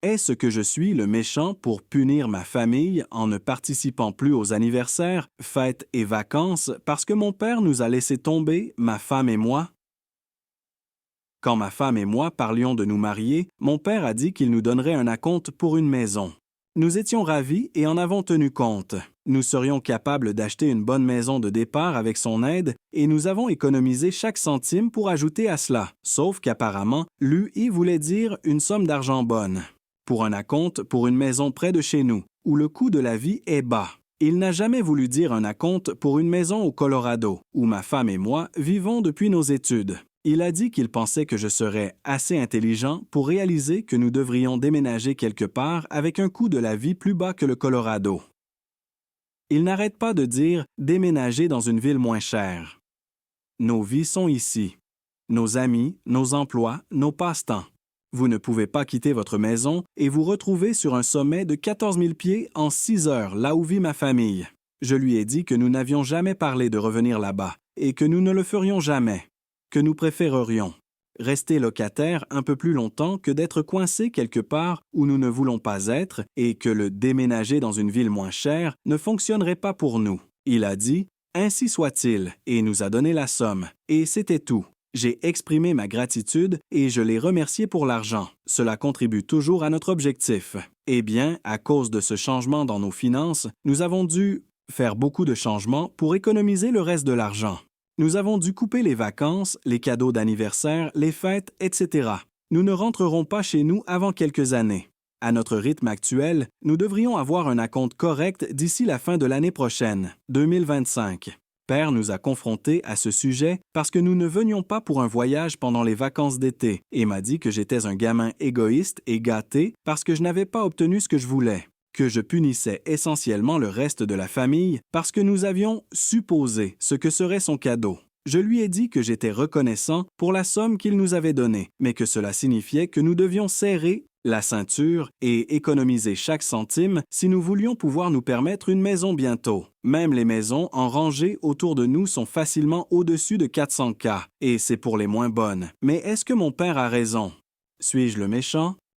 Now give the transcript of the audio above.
Est-ce que je suis le méchant pour punir ma famille en ne participant plus aux anniversaires, fêtes et vacances parce que mon père nous a laissé tomber, ma femme et moi? Quand ma femme et moi parlions de nous marier, mon père a dit qu'il nous donnerait un acompte pour une maison. Nous étions ravis et en avons tenu compte. Nous serions capables d'acheter une bonne maison de départ avec son aide et nous avons économisé chaque centime pour ajouter à cela, sauf qu'apparemment, lui voulait dire une somme d'argent bonne. Pour un acompte pour une maison près de chez nous, où le coût de la vie est bas. Il n'a jamais voulu dire un acompte pour une maison au Colorado, où ma femme et moi vivons depuis nos études. Il a dit qu'il pensait que je serais assez intelligent pour réaliser que nous devrions déménager quelque part avec un coût de la vie plus bas que le Colorado. Il n'arrête pas de dire déménager dans une ville moins chère. Nos vies sont ici. Nos amis, nos emplois, nos passe-temps. Vous ne pouvez pas quitter votre maison et vous retrouver sur un sommet de 14 000 pieds en 6 heures, là où vit ma famille. Je lui ai dit que nous n'avions jamais parlé de revenir là-bas et que nous ne le ferions jamais, que nous préférerions rester locataires un peu plus longtemps que d'être coincés quelque part où nous ne voulons pas être et que le déménager dans une ville moins chère ne fonctionnerait pas pour nous. Il a dit « Ainsi soit-il » et nous a donné la somme, et c'était tout. J'ai exprimé ma gratitude et je l'ai remercié pour l'argent. Cela contribue toujours à notre objectif. Eh bien, à cause de ce changement dans nos finances, nous avons dû faire beaucoup de changements pour économiser le reste de l'argent. Nous avons dû couper les vacances, les cadeaux d'anniversaire, les fêtes, etc. Nous ne rentrerons pas chez nous avant quelques années. À notre rythme actuel, nous devrions avoir un acompte correct d'ici la fin de l'année prochaine, 2025. Père nous a confrontés à ce sujet parce que nous ne venions pas pour un voyage pendant les vacances d'été et m'a dit que j'étais un gamin égoïste et gâté parce que je n'avais pas obtenu ce que je voulais, que je punissais essentiellement le reste de la famille parce que nous avions supposé ce que serait son cadeau. Je lui ai dit que j'étais reconnaissant pour la somme qu'il nous avait donnée, mais que cela signifiait que nous devions serrer la ceinture et économiser chaque centime si nous voulions pouvoir nous permettre une maison bientôt. Même les maisons en rangée autour de nous sont facilement au-dessus de 400 K, et c'est pour les moins bonnes. Mais est-ce que mon père a raison? Suis-je le méchant?